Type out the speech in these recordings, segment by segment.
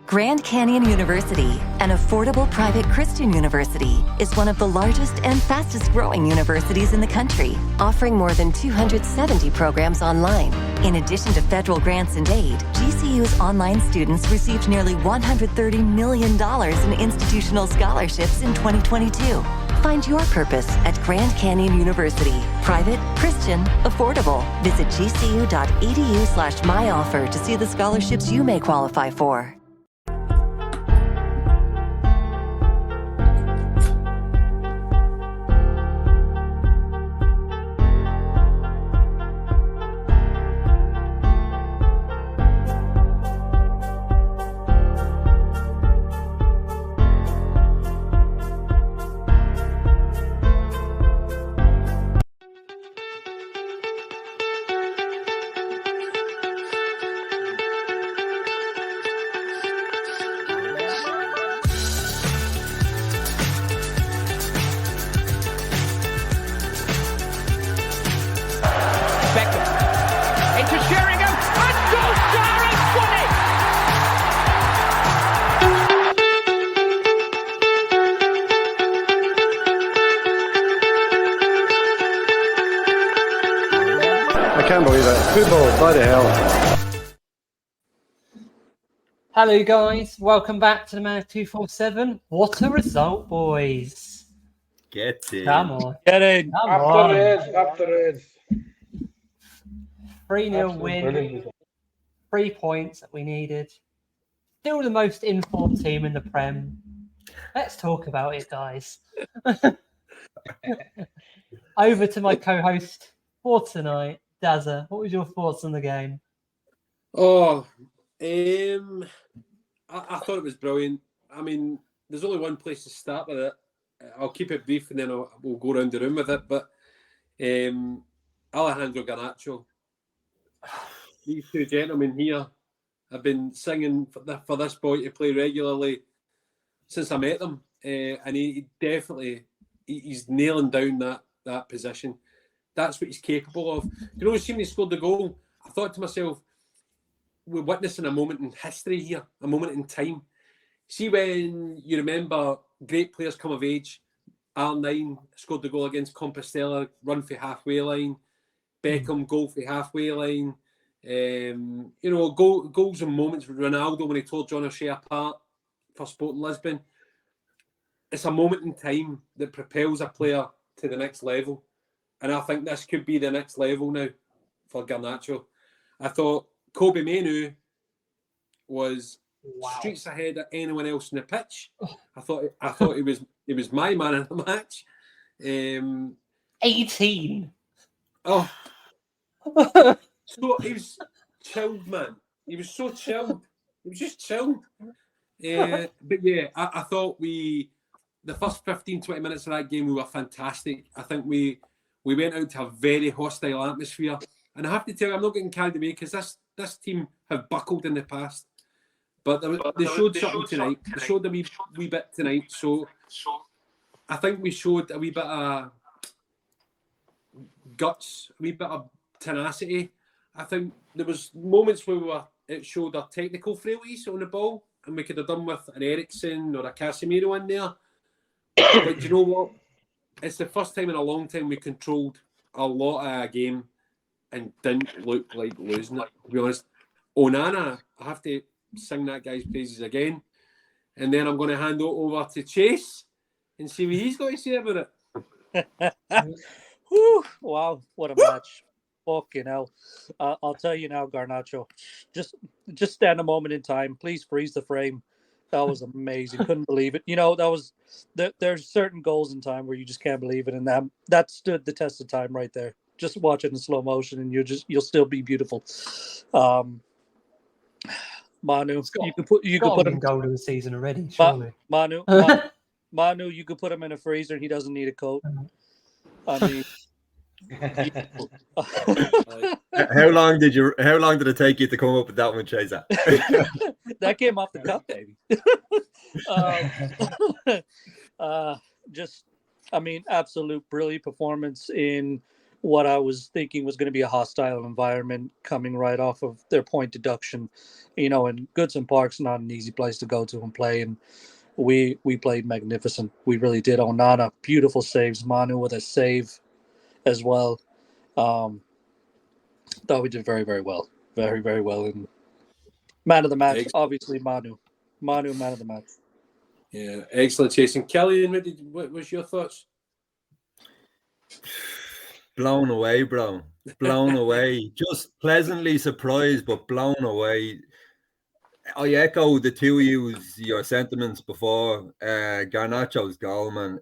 Grand Canyon University, an affordable private Christian university, is one of the largest and fastest growing universities in the country, offering more than 270 programs online. In addition to federal grants and aid, GCU's online students received nearly $130 million in institutional scholarships in 2022. Find your purpose at Grand Canyon University. Private, Christian, affordable. Visit gcu.edu/myoffer to see the scholarships you may qualify for. Can't believe it. Football, bloody hell. Hello guys, welcome back to the Man 247. What a result, boys. Get in. Come on. Get in. Come After on. it. 3-0 win. 3 points that we needed. Still the most informed team in the Prem. Let's talk about it, guys. Over to my co-host for tonight, Dazza. What was your thoughts on the game? I thought it was brilliant. I mean, there's only one place to start with it. I'll keep it brief and then we'll go around the room with it. But Alejandro Garnacho, these two gentlemen here have been singing for this boy to play regularly since I met them. And he definitely, he's nailing down that position. That's what he's capable of. You know, as soon as he scored the goal, I thought to myself, we're witnessing a moment in history here, a moment in time. See when you remember great players come of age, R9 scored the goal against Compostela, run for halfway line, Beckham goal for halfway line, goals and moments with Ronaldo when he tore John O'Shea apart for Sporting Lisbon. It's a moment in time that propels a player to the next level. And I think this could be the next level now for Garnacho. I thought Kobe Mainoo was streets ahead of anyone else in the pitch. I thought he was my man in the match. 18. Oh, so he was chilled, man. He was so chilled. He was just chilled. But yeah, I thought the first 15, 20 minutes of that game, we were fantastic. I think we went out to a very hostile atmosphere. And I have to tell you, I'm not getting carried away because this team have buckled in the past. But they showed something tonight. They showed a wee bit tonight. So I think we showed a wee bit of guts, a wee bit of tenacity. I think there was moments where it showed our technical frailties on the ball, and we could have done with an Eriksen or a Casemiro in there. But do you know what? It's the first time in a long time we controlled a lot of a game and didn't look like losing it, to be honest. Onana, I have to sing that guy's praises again. And then I'm going to hand it over to Chase and see what he's got to say about it. Whew, wow, what a match. Fucking hell. I'll tell you now, Garnacho, just stand a moment in time. Please freeze the frame. That was amazing. Couldn't believe it. You know, there's certain goals in time where you just can't believe it. And that stood the test of time right there. Just watch it in slow motion and you'll still be beautiful. Manu, you could put him goal of the season already, surely. Manu, you could put him in a freezer. He doesn't need a coat. I mean, How long did it take you to come up with that one, Chaser? That came off the cup, baby. Absolute brilliant performance in what I was thinking was going to be a hostile environment coming right off of their point deduction. And Goodson Park's not an easy place to go to and play, and we played magnificent. We really did. Onana, beautiful saves. Manu with a save as well. Thought we did very, very well. Very, very well. And man of the match, obviously Manu. Manu, man of the match. Yeah, excellent chasing. Killian, what was your thoughts? Blown away, bro. Blown away. Just pleasantly surprised, but blown away. I echo the two of your sentiments before. Garnacho's goal, man.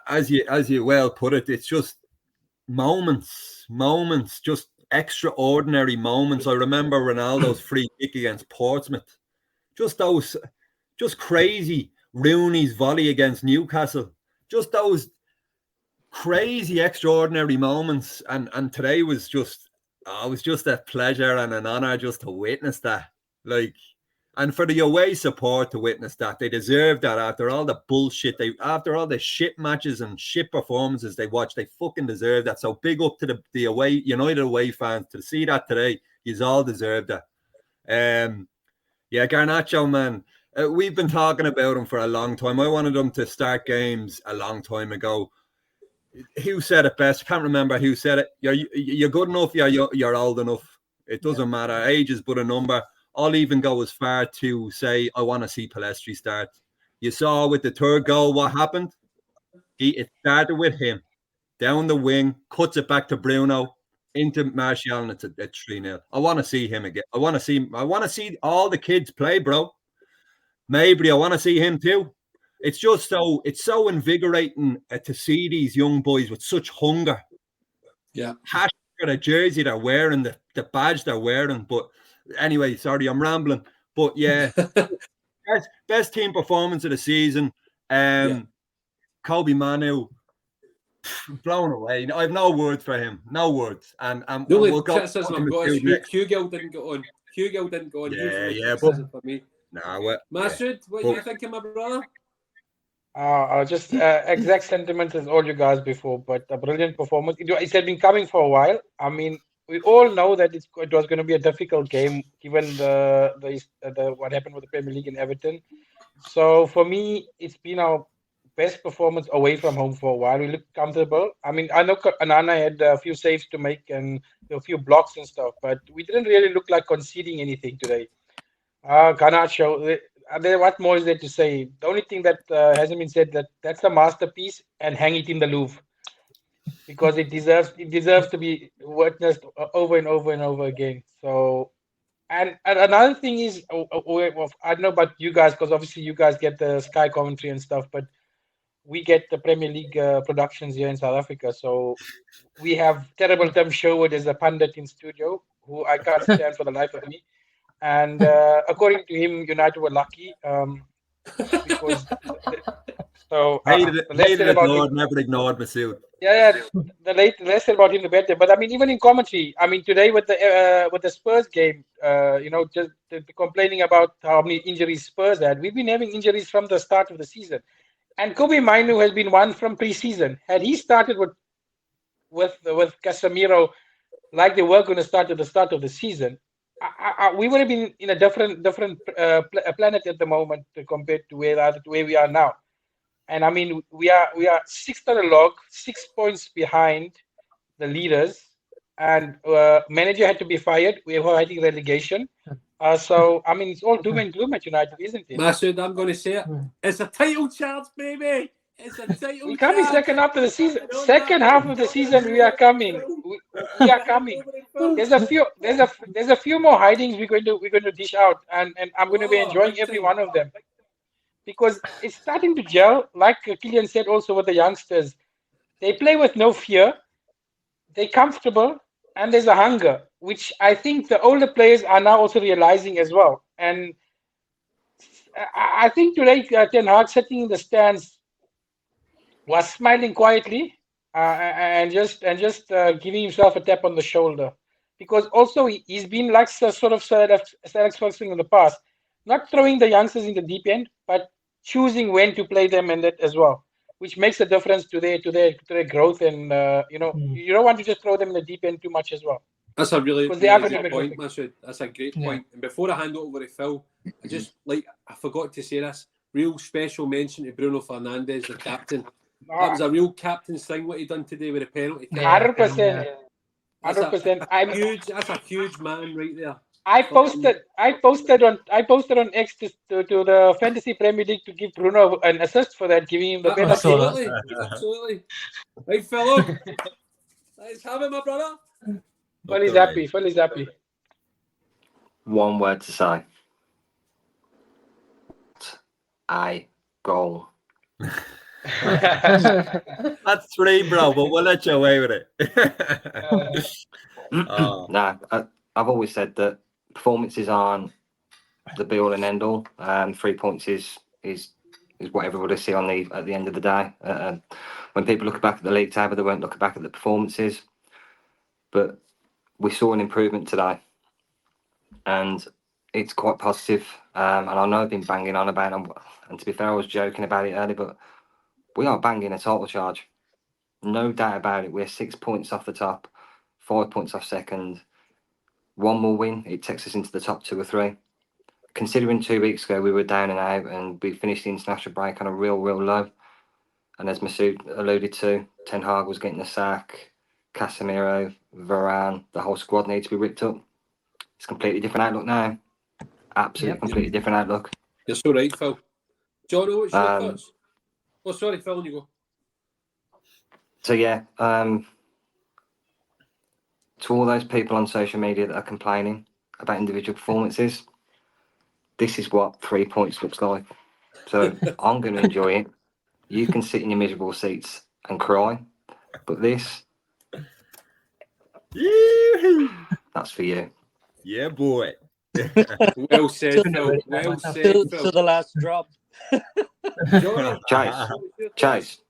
As you well put it, it's just moments, just extraordinary moments. I remember Ronaldo's free kick against Portsmouth. Just crazy. Rooney's volley against Newcastle. Just those crazy, extraordinary moments. And today was just a pleasure and an honor just to witness that. And for the away support to witness that, they deserve that after all the bullshit after all the shit matches and shit performances they watched. They fucking deserve that. So big up to the away United away fans to see that today. You all deserve that. Yeah, Garnacho, man. We've been talking about him for a long time. I wanted him to start games a long time ago. Who said it best? I can't remember who said it. You're good enough. You're old enough. It doesn't matter. Age is but a number. I'll even go as far to say I want to see Pellistri start. You saw with the third goal what happened. It started with him down the wing, cuts it back to Bruno into Martial, and it's 3-0. I want to see him again. I want to see all the kids play, bro. Maybe I want to see him too. It's just so invigorating to see these young boys with such hunger. Yeah. Passion for the jersey they're wearing, the badge they're wearing. But anyway, sorry, I'm rambling. But yeah, best team performance of the season. Kobe Manu, blown away. I have no words for him. No words. And the only criticism I've got is Hugill didn't go on. Yeah, but for me. Nah, Masood, what do you think of my brother? Just exact sentiment as all you guys before, but a brilliant performance. It had been coming for a while. I mean, we all know that it was going to be a difficult game given the what happened with the Premier League in Everton. So for me, it's been our best performance away from home for a while. We looked comfortable. I mean, I know Anana had a few saves to make and a few blocks and stuff, but we didn't really look like conceding anything today. Garnacho, what more is there to say? The only thing that hasn't been said that's a masterpiece, and hang it in the Louvre because it deserves to be witnessed over and over and over again. So, and another thing is, I don't know about you guys because obviously you guys get the Sky commentary and stuff, but we get the Premier League productions here in South Africa. So we have terrible Tim Sherwood as a pundit in studio, who I can't stand for the life of me. And according to him, United were lucky because never ignored Masood. Yeah, the less said about him, the better. But I mean, even in commentary, I mean, today with the Spurs game, just complaining about how many injuries Spurs had. We've been having injuries from the start of the season, and Kobe Mainu has been one from pre-season. Had he started with Casemiro like they were going to start at the start of the season, we would have been in a different planet at the moment compared to where we are now. And I mean, we are sixth on the log, 6 points behind the leaders, and manager had to be fired. We were fighting relegation. So I mean, it's all doom and gloom at United, isn't it? Masood, I'm going to say it. It's a title chance, baby. It's a title. We're coming second half of the season. Second half of the season, we are coming. We are coming. There's a few more hidings we're going to dish out, and I'm going to be enjoying every one of them because it's starting to gel. Like Killian said, also with the youngsters, they play with no fear. They're comfortable, and there's a hunger, which I think the older players are now also realizing as well. And I think today, Ten Hag sitting in the stands was smiling quietly and just giving himself a tap on the shoulder, because also he's been like sort of Sir Alex Ferguson in the past, not throwing the youngsters in the deep end, but choosing when to play them and that as well. which makes a difference to their growth. And you don't want to just throw them in the deep end too much as well. That's a really, Because they are really going to good be point, Masud. That's a great Yeah. point. And before I hand it over to Phil, I forgot to say this. Real special mention to Bruno Fernandes, the captain. That was a real captain's thing what he done today with a penalty. Yeah. 100%. 100%. That's a huge man right there. I posted on X to the Fantasy Premier League to give Bruno an assist for that, giving him the penalty. Absolutely. Right, Phil. Let's have it, my brother. Phil is happy. Phil is happy. One word to say. Goal. That's 3, bro, but we'll let you away with it. Nah, I've always said that performances aren't the be all and end all. 3 points is what everybody see on at the end of the day. When people look back at the league table, they won't look back at the performances. But we saw an improvement today, and it's quite positive. And I know I've been banging on about it, and to be fair, I was joking about it earlier, but we are banging a title charge. No doubt about it. We're 6 points off the top, 5 points off second. One more win, it takes us into the top 2 or 3. Considering 2 weeks ago we were down and out, and we finished the international break on a real low. And as Masood alluded to, Ten Hag was getting the sack. Casemiro, Varane, the whole squad needs to be ripped up. It's a completely different outlook now. Absolutely, completely different outlook. You're so right, Phil. John, what's your thoughts? Oh, sorry, Phil, you go. So yeah, to all those people on social media that are complaining about individual performances, this is what 3 points looks like. So I'm going to enjoy it. You can sit in your miserable seats and cry, but this, that's for you. Yeah, boy. Well said, Phil. Well said, To Phil. the last drop. Chase.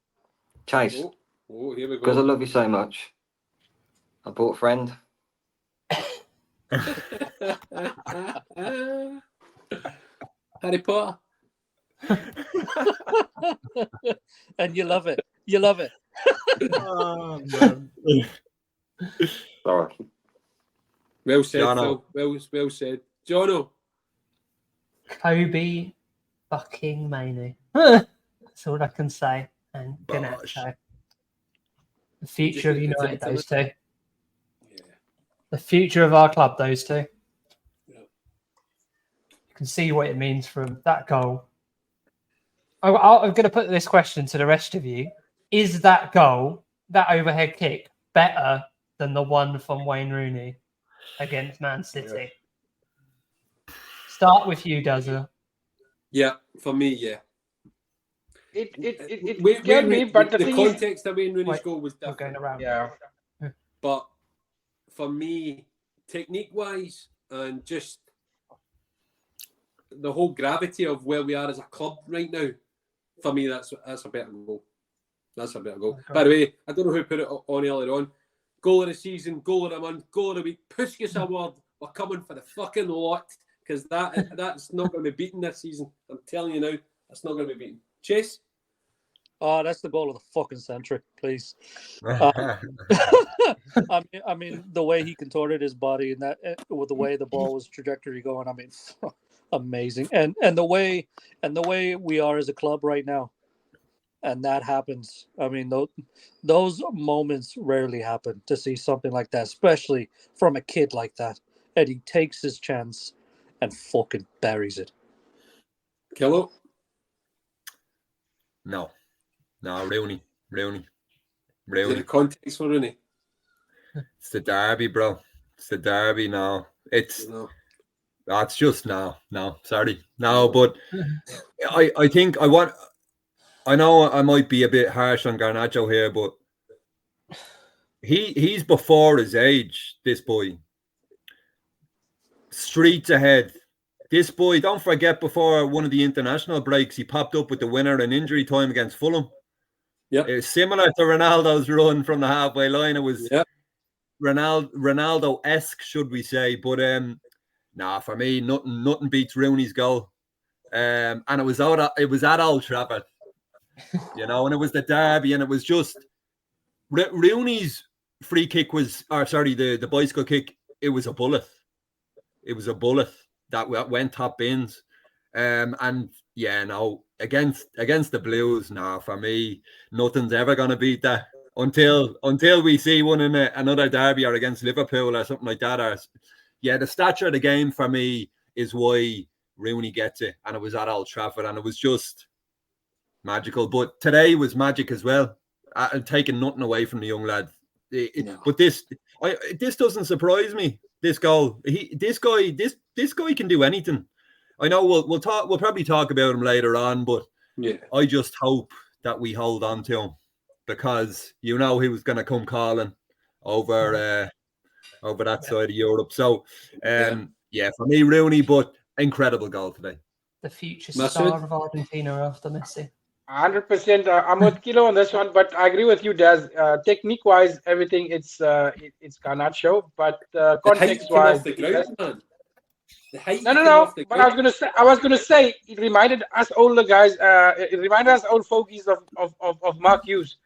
Oh, here we go. Because I love you so much, I bought a friend. Harry Potter. And you love it. You love it. Oh, man. Sorry. Well said, Jono. Phil. Well said. Jono. Kobe fucking Mainoo. That's all I can say. And Garnacho. The future of United, those two. Yeah. The future of our club, those two. Yeah. You can see what it means from that goal. I'm going to put this question to the rest of you. Is that goal, that overhead kick, better than the one from Wayne Rooney against Man City? Yeah. Start with you, Dazza. Yeah, for me, yeah. It can be, but the thing context of Wayne Rooney's goal was different. Going around. Yeah. But for me, technique-wise, and just the whole gravity of where we are as a club right now, for me, that's a better goal. That's a better goal. Okay. By the way, I don't know who put it on earlier on. Goal of the season, goal of the month, goal of the week. Puskas Award. We're coming for the fucking lot, because that's not going to be beaten this season. I'm telling you now, that's not going to be beaten. Chase? Oh, that's the goal of the fucking century, please. I mean, the way he contorted his body and that with the way the ball was trajectory going, I mean, amazing. And the way we are as a club right now, and that happens. I mean, those moments rarely happen, to see something like that, especially from a kid like that. And he takes his chance and fucking buries it. Kello? No, Rooney. Is it the context for Rooney? It's the derby, bro. It's the derby now. It's just no. Sorry, no. But I think I know I might be a bit harsh on Garnacho here, but he's before his age. This boy, streets ahead. This boy, don't forget, before one of the international breaks, he popped up with the winner in injury time against Fulham. Yep. It was similar to Ronaldo's run from the halfway line. It was Ronaldo-esque, should we say. But for me, nothing beats Rooney's goal. And it was at Old Trafford. you know, and it was the derby, and it was just Rooney's free kick was, or sorry, the bicycle kick. It was a bullet. It was a bullet that went top bins. And yeah, no, against the Blues, no, for me, nothing's ever gonna beat that until we see one in another derby or against Liverpool or something like that. Or yeah, the stature of the game for me is why Rooney gets it, and it was at Old Trafford, and it was just magical. But today was magic as well, taking nothing away from the young lad. But this doesn't surprise me. This goal, this guy can do anything. I know we'll probably talk about him later on, but yeah, I just hope that we hold on to him, because you know he was going to come calling over that side of Europe. So yeah, for me, Rooney, but incredible goal today. The future Masood? star of Argentina after Messi. 100%. I'm with Kilo on this one, but I agree with you, Daz. Technique-wise, everything it's Garnacho, but context-wise, no. But I was gonna say, it reminded us older guys. It reminded us old fogies of Mark Hughes,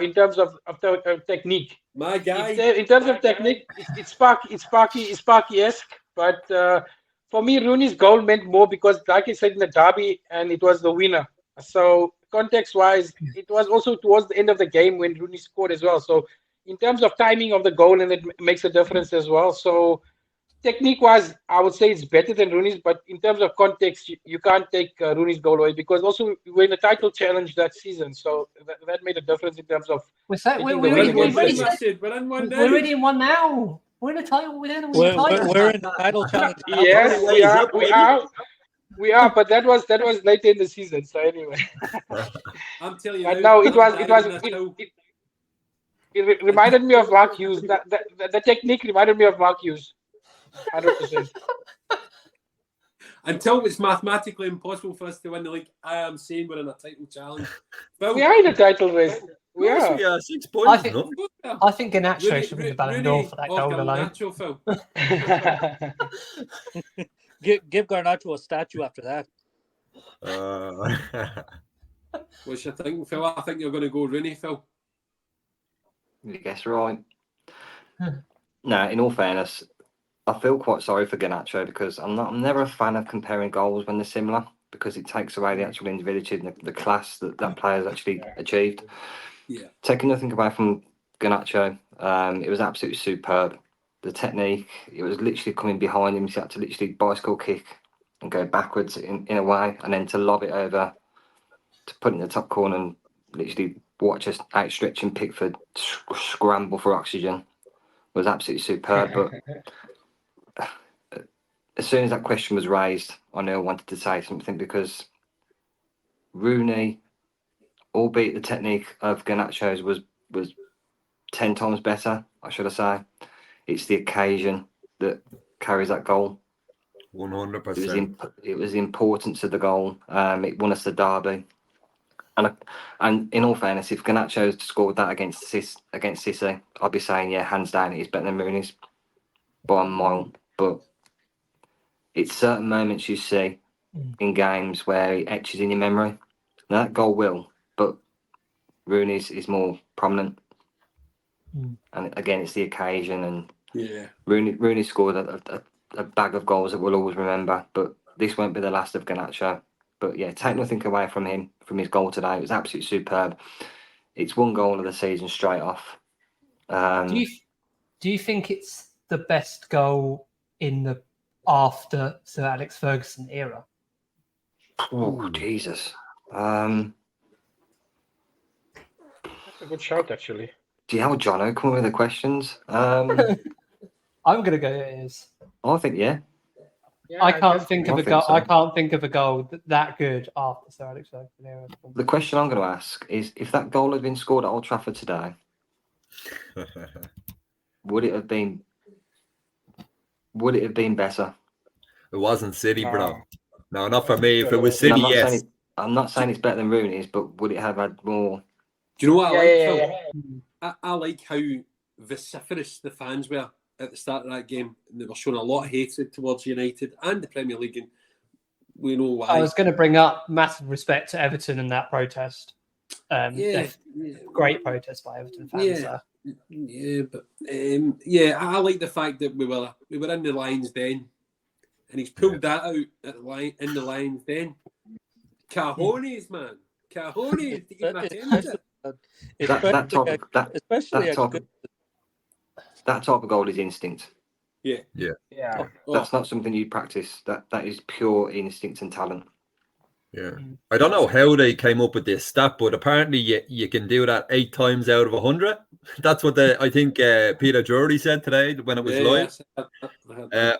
in terms of technique. My guy. In terms of technique, it's Sparky-esque. But for me, Rooney's goal meant more because, like I said, in the derby, and it was the winner. So context-wise, it was also towards the end of the game when Rooney scored as well. So in terms of timing of the goal, and it makes a difference as well. So technique-wise, I would say it's better than Rooney's, but in terms of context, you can't take Rooney's goal away, because also we're in the title challenge that season, so that made a difference in terms of. We're already in one now. We're in a title. We're in the title challenge. Yes, we are, but that was later in the season. So anyway, I'm telling you. But no, it reminded me of Mark Hughes. The technique reminded me of Mark Hughes. 100%. Until it's mathematically impossible for us to win the league, I am saying we're in a title challenge. Well, we are in a title race. We are. 6 points. I think Garnacho should win the Ballon d'Or for that goal alone. Give Garnacho a statue after that. What's your thinking, Phil? I think you're going to go Rooney, Phil. You guess right. No, in all fairness, I feel quite sorry for Garnacho, because I'm never a fan of comparing goals when they're similar, because it takes away the actual individuality and the class that players actually achieved. Yeah. Taking nothing away from Garnacho, it was absolutely superb. The technique, it was literally coming behind him. He had to literally bicycle kick and go backwards in a way, and then to lob it over, to put it in the top corner and literally watch us outstretching Pickford scramble for oxygen was absolutely superb. But as soon as that question was raised, I knew I wanted to say something, because Rooney, albeit the technique of Garnacho's was 10 times better, I should say. It's the occasion that carries that goal. 100%. It was the importance of the goal. It won us the derby. And in all fairness, if Garnacho scored that against City, I'd be saying, yeah, hands down, he's better than Rooney's by a mile. But it's certain moments you see in games where it etches in your memory. Now, that goal will, but Rooney's is more prominent. And again, it's the occasion. And Rooney scored a bag of goals that we'll always remember. But this won't be the last of Garnacho. But yeah, take nothing away from him, from his goal today. It was absolutely superb. It's one goal of the season straight off. Do you think it's the best goal in the after Sir Alex Ferguson era? Oh, Jesus. That's a good shout, actually. Do you have Jono come with the questions? I'm going to go it is. I think, yeah. I can't think of a goal. So. I can't think of a goal that good after Sir Alex Ferguson era. The question I'm going to ask is: if that goal had been scored at Old Trafford today, would it have been better? It wasn't City, bro. No, not for me. If it was City, yes. I'm not saying it's better than Rooney's, but would it have had more? Do you know what I like? I like how vociferous the fans were at the start of that game, and they were showing a lot of hatred towards United and the Premier League. And we know why. I was going to bring up massive respect to Everton in that protest. Great protest by Everton fans. But I like the fact that we were in the Lions Den, and he's pulled that out in the Lions Den. Cajones, man, cajones to get my attention. That type of goal is instinct. Yeah. That's not something you practice. That is pure instinct and talent. Yeah, I don't know how they came up with this stat, but apparently you can do that 8 times out of 100. That's what I think Peter Drury said today when it was live.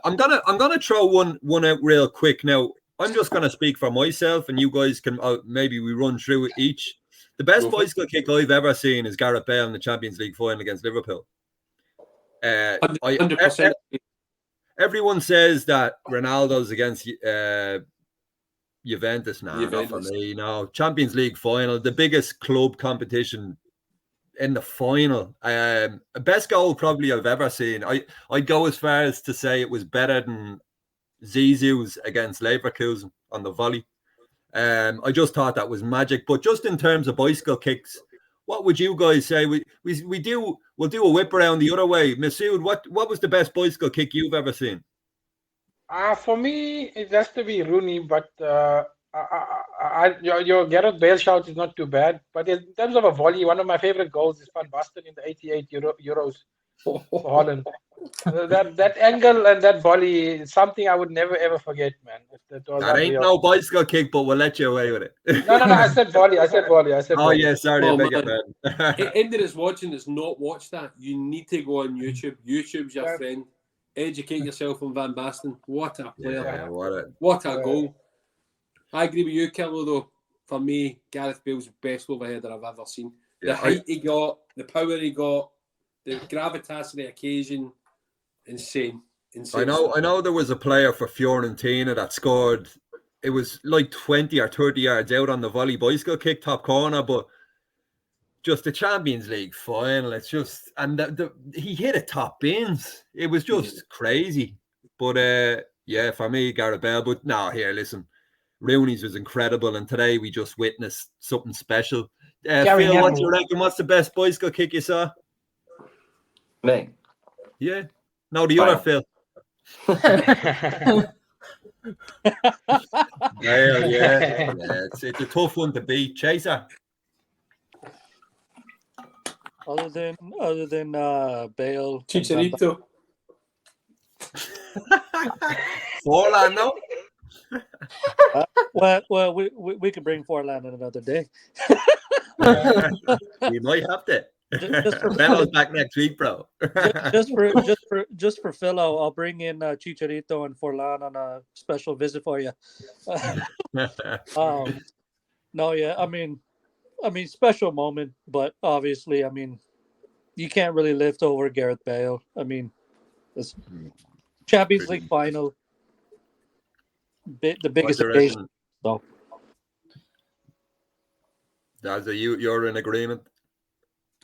I'm gonna throw one out real quick now. I'm just gonna speak for myself, and you guys can maybe we run through it each. The best bicycle kick I've ever seen is Gareth Bale in the Champions League final against Liverpool. 100%. Everyone says that Ronaldo's against Juventus. Not for me. No, Champions League final, the biggest club competition in the final. Best goal probably I've ever seen. I'd go as far as to say it was better than Zizou's against Leverkusen on the volley. I just thought that was magic. But just in terms of bicycle kicks, what would you guys say? We'll do a whip around the other way. Masood, what was the best bicycle kick you've ever seen? For me, it has to be Rooney, but your Gareth Bale shout is not too bad. But in terms of a volley, one of my favorite goals is Van Basten in the 88 Euros for Holland. That angle and that volley is something I would never ever forget, man. That ain't no bicycle kick, but we'll let you away with it. No, I said volley. Oh yeah, sorry, I beg your pardon. Anyone that's watching that's not watched that, you need to go on YouTube. YouTube's your friend. Educate yourself on Van Basten. What a player! Yeah, what a goal! I agree with you, Killo. Though for me, Gareth Bale's the best overheader I've ever seen. The height he got, the power he got, the gravitas of the occasion. Insane. I know there was a player for Fiorentina that scored, it was like 20 or 30 yards out on the volley bicycle kick top corner, but just the Champions League final, it's just, and he hit it top bins. It was just crazy. But for me, Gareth Bale. But no, here, listen, Rooney's was incredible, and today we just witnessed something special. Phil, what do you reckon? What's the best bicycle kick you saw? Me? Yeah. No, the other Phil. Yeah. It's a tough one to beat. Chaser. Other than Bale, Chicharito. Forlan, no? Well, we could bring Forlan in another day. We might have to. Just for Belo's back next week, bro. just for Phil, I'll bring in Chicharito and Forlan on a special visit for you. No, yeah, I mean, special moment, but obviously, I mean, you can't really lift over Gareth Bale. I mean, it's Champions League final, the biggest occasion. So, Dazza, you're in agreement?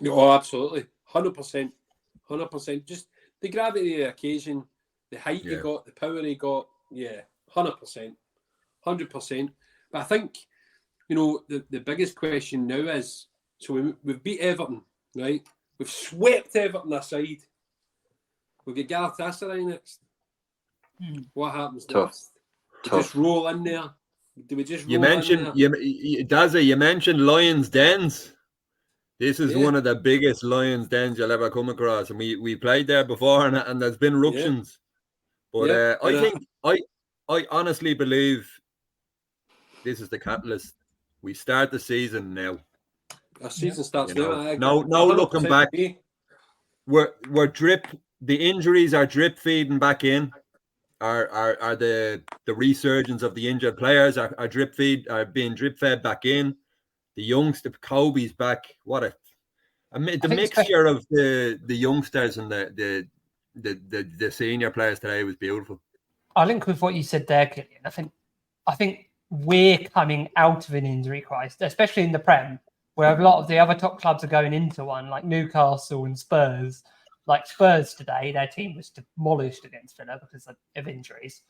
Oh, absolutely. 100%. Just the gravity of the occasion, the height he got, the power he got. Yeah, 100%. 100%. But I think, the biggest question now is, so we've beat Everton, right? We've swept Everton aside. We've got Galatasaray next. What happens next? Just roll in there. Do we just roll in there? Dazza, you mentioned Lions Dens. This is one of the biggest Lions dens you'll ever come across, and we played there before, and there's been eruptions. But I honestly believe this is the catalyst. We start the season now. Our season starts now. No looking back. We're drip. The injuries are drip feeding back in. Are the resurgence of the injured players are being drip fed back in. The youngster, Kobe's back. What the mixture of the youngsters and the senior players today was beautiful. I link with what you said there, Killian. I think we're coming out of an injury crisis, especially in the Prem, where a lot of the other top clubs are going into one, like Newcastle and Spurs. Like Spurs today, their team was demolished against Villa because of injuries.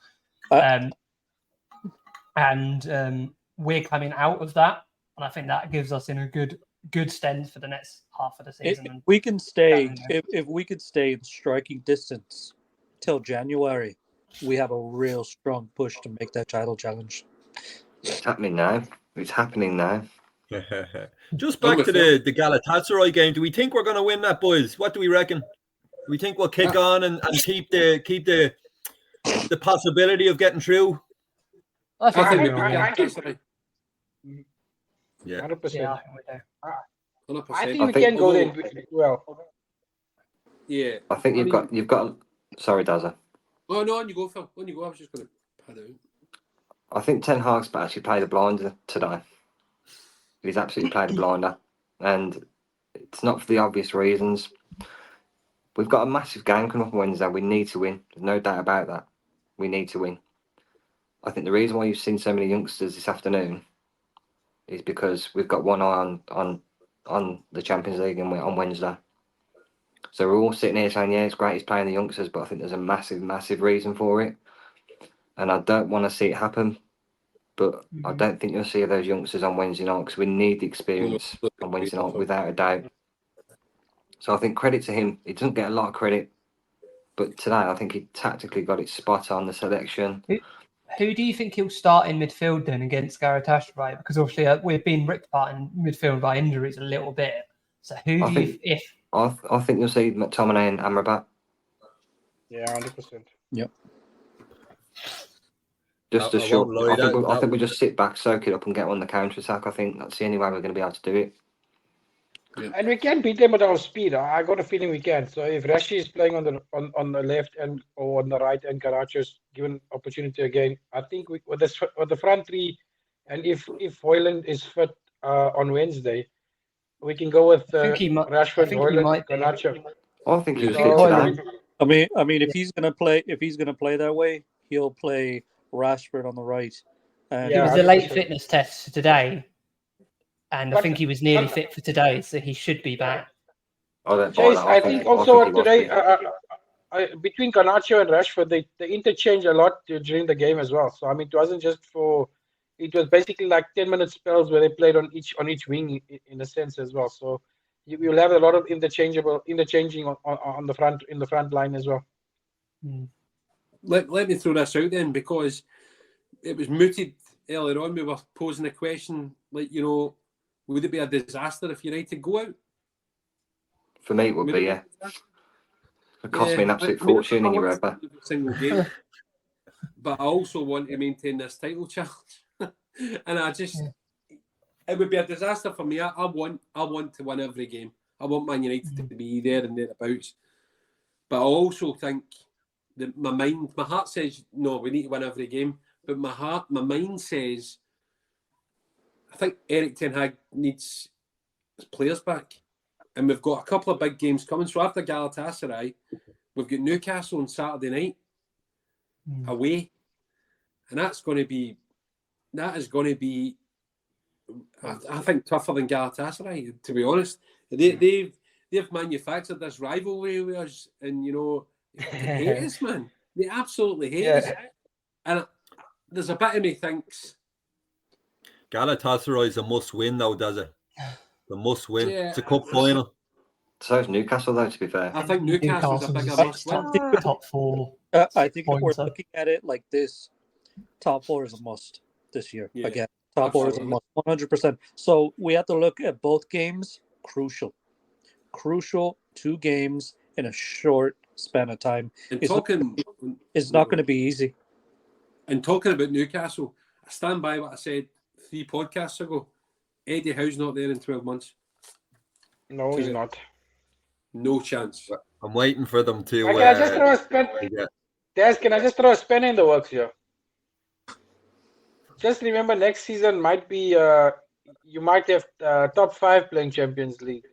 and we're coming out of that, and I think that gives us in a good stand for the next half of the season. If And we can stay, down there. if we could stay in striking distance till January, we have a real strong push to make that title challenge. It's happening now. It's happening now. Just back to the Galatasaray game. Do we think we're going to win that, boys? What do we reckon? Do we think we'll kick on and keep the possibility of getting through? I think I we think will, we yeah. can. Yeah. 100%. Yeah, I think we do. 100%. I think we can go there well. Yeah. I think you've got. Sorry, Dazza. Oh no, on you go, Phil. On you go. I was just going to pad out. I think Ten Hag's actually played a blinder today. He's absolutely played a blinder, and it's not for the obvious reasons. We've got a massive game coming up on Wednesday. We need to win. There's no doubt about that. We need to win. I think the reason why you've seen so many youngsters this afternoon is because we've got one eye on the Champions League on Wednesday. So we're all sitting here saying, yeah, it's great he's playing the youngsters, but I think there's a massive, massive reason for it. And I don't want to see it happen, but I don't think you'll see those youngsters on Wednesday night because we need the experience on Wednesday night without a doubt. So I think credit to him. He doesn't get a lot of credit, but today I think he tactically got it spot on, the selection. Who do you think he'll start in midfield then against Galatasaray? Because obviously we've been ripped apart in midfield by injuries a little bit. So who do you if I think you'll see McTominay and Amrabat. Yeah, 100%. Yep. Just to show, I think we just sit back, soak it up, and get on the counter attack. I think that's the only way we're going to be able to do it. Yeah. And we can beat them with our speed. I got a feeling we can. So if Rashi is playing on the left and or on the right, and Karacho's given opportunity again, I think we with the front three, and if Hoyland is fit on Wednesday, we can go with Rashford, Hoyland, Garnacho. I think he was fit today. I mean, if he's gonna play that way, he'll play Rashford on the right. And it was a 100%. late fitness test today, and I think he was nearly fit for today, so he should be back. Chase, I think also today, between Garnacho and Rashford, they interchange a lot during the game as well. So I mean, it wasn't just for. It was basically like 10-minute spells where they played on each wing in a sense as well. So you'll have a lot of interchanging on the front in the front line as well. Let me throw this out then, because it was mooted earlier on. We were posing a question like, would it be a disaster if United go out? For me, it would be, yeah. It cost me an absolute fortune in Europa. Single game. But I also want to maintain this title challenge. And it would be a disaster for me. I want to win every game. I want Man United to be there and thereabouts. But I also think that my heart says, no, we need to win every game. But my mind says, I think Erik ten Hag needs his players back. And we've got a couple of big games coming. So after Galatasaray, we've got Newcastle on Saturday night away. And that is going to be, I think, tougher than Galatasaray, to be honest. They've manufactured this rivalry with us, and they hate us, man. They absolutely hate us. And there's a bit of me thinks Galatasaray is a must-win, though, does it? The must-win. Yeah, it's a cup final. So is Newcastle, though, to be fair. I think Newcastle's a bigger must-win. Top four. I think if we're looking at it like this, top four is a must this year. Yeah, again, top four is a must, 100%. So we have to look at both games. Crucial 2 games in a short span of time. It's not going to be easy. And talking about Newcastle, I stand by what I said 3 podcasts ago. Eddie Howe's not there in 12 months. No, he's not. No chance. I'm waiting for them to. Can I just throw a spin? Des, can I just throw a spin in the works here? Just remember, next season might be. You might have top 5 playing Champions League.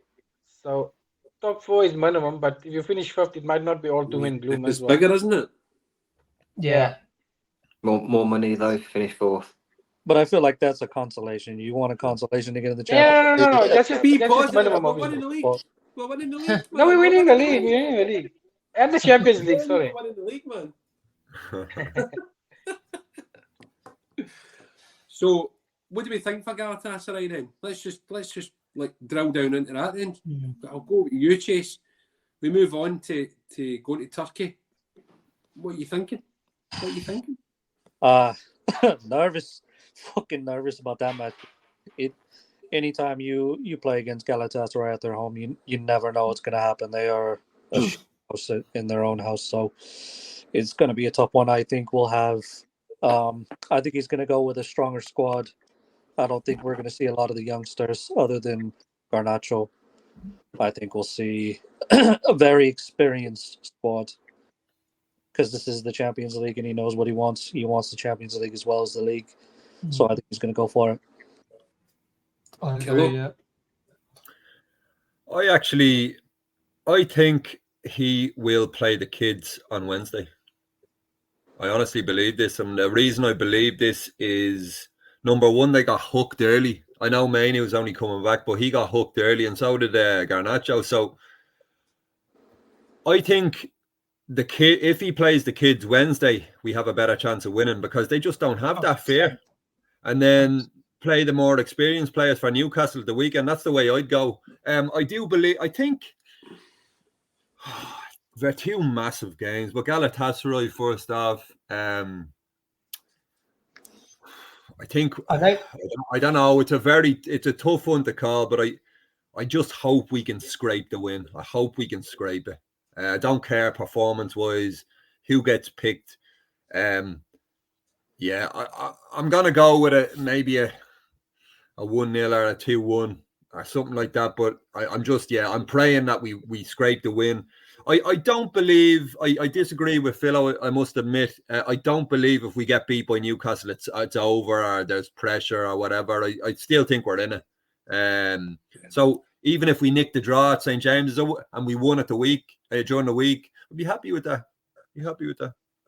So top 4 is minimum, but if you finish 5th, it might not be all doom and gloom as well. It's bigger, isn't it? Yeah. More money, though, finish 4th. But I feel like that's a consolation. You want a consolation to get in the Champions League? No. That's just minimum. We're winning the league. We're winning the league. No, we're winning the league. We're winning the league. And the Champions League, sorry. We're winning the league, man. So, what do we think for Galatasaray then? Let's just like drill down into that then. I'll go with you, Chase. We move on to going to Turkey. What are you thinking? Nervous, fucking nervous about that match. Anytime you play against Galatasaray at their home, you never know what's going to happen. They are a house in their own house, so it's going to be a tough one. I think we'll have. I think he's going to go with a stronger squad. I don't think we're going to see a lot of the youngsters other than Garnacho. I think we'll see a very experienced squad because this is the Champions League and he knows what he wants. He wants the Champions League as well as the league. So I think he's going to go for it. I agree, yeah. I think he will play the kids on Wednesday. I honestly believe this. And the reason I believe this is, number one, they got hooked early. I know Maine was only coming back, but he got hooked early, and so did Garnacho. So I think if he plays the kids Wednesday, we have a better chance of winning because they just don't have that fear. And then play the more experienced players for Newcastle at the weekend. That's the way I'd go. I think they're two massive games, but Galatasaray first off, I don't know. It's a tough one to call, but I just hope we can scrape the win. I hope we can scrape it. I don't care performance-wise who gets picked. I'm gonna go with maybe a 1-0 or a 2-1 or something like that. But I'm praying that we scrape the win. I don't believe. I disagree with Phil. I must admit. I don't believe if we get beat by Newcastle, it's over or there's pressure or whatever. I still think we're in it. So even if we nick the draw at St. James's and we won it during the week, I'd be happy with that.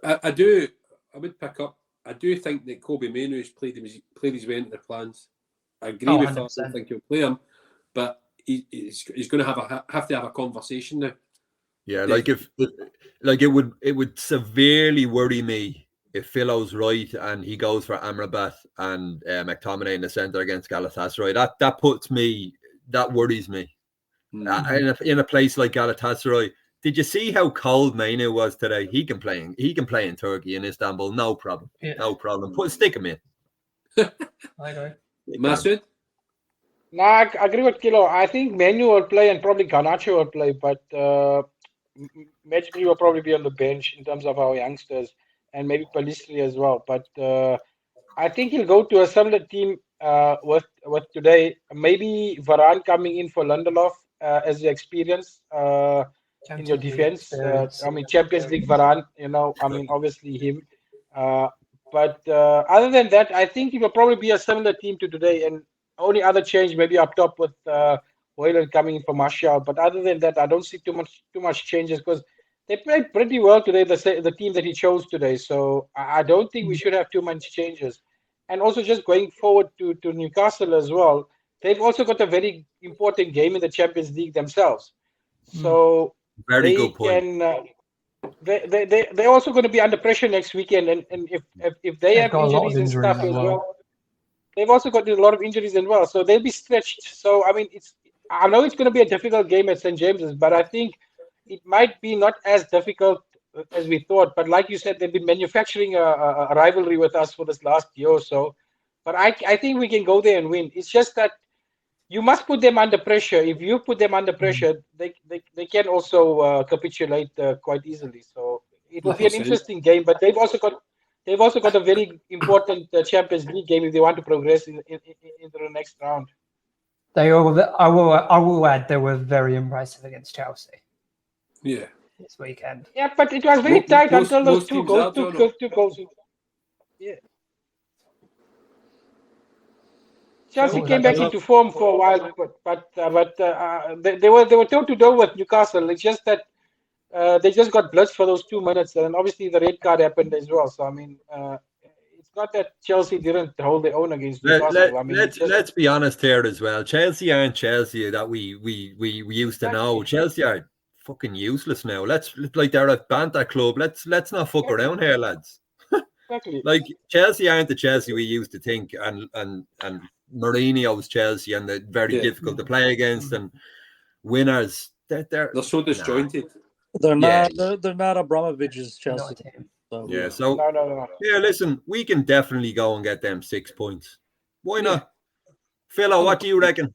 I do. I would pick up. I do think that Kobe Mainoo has played his way into their plans. I agree with that. I think he'll play him, but he's going to have to have a conversation now. Yeah, it would severely worry me if Philo's right and he goes for Amrabat and McTominay in the centre against Galatasaray. That worries me. In a place like Galatasaray, did you see how cold Mainoo was today? He can play in Turkey, in Istanbul, no problem. Yeah. No problem. Stick him in. I agree. Masood? No, I agree with Kilo. I think Mainoo will play and probably Garnacho will play, but Majdi will probably be on the bench in terms of our youngsters and maybe Palistri as well. But I think he'll go to a similar team with today. Maybe Varane coming in for Lindelof as the experience in your defense. Champions League Varane, obviously him. But other than that, I think it will probably be a similar team to today. And only other change maybe up top with Wayland coming in for Martial. But other than that, I don't see too much changes because they played pretty well today, the team that he chose today. So I don't think we should have too much changes. And also just going forward to Newcastle as well, they've also got a very important game in the Champions League themselves. So very good point. They're also going to be under pressure next weekend. And if they have injuries and stuff as well, they've also got a lot of injuries as well. So they'll be stretched. So, I know it's going to be a difficult game at St. James's, but I think it might be not as difficult as we thought. But like you said, they've been manufacturing a rivalry with us for this last year or so. But I think we can go there and win. It's just that you must put them under pressure. If you put them under pressure, they can also capitulate quite easily. So it will be an interesting game. But they've also got a very important Champions League game if they want to progress into the next round. I will add they were very impressive against Chelsea. Yeah. This weekend. Yeah, but it was very tight until those two goals. Yeah. Chelsea came back into form for a while, but they were toe-to-toe with Newcastle. It's just that they just got blitzed for those 2 minutes, and obviously the red card happened as well. So it's not that Chelsea didn't hold their own against Newcastle. Let's be honest here as well. Chelsea aren't Chelsea that we used to know. Chelsea are fucking useless now. They're a banter club. Let's not fuck around here, lads. Exactly. Like Chelsea aren't the Chelsea we used to think, and Mourinho's Chelsea, and they're very difficult to play against, and winners. They're so disjointed. They're Yeah. not. They're not Abramovich's Not a Chelsea. team. So. Yeah, so No. yeah, listen, we can definitely go and get them 6 points. Why not? Philo, what do you reckon?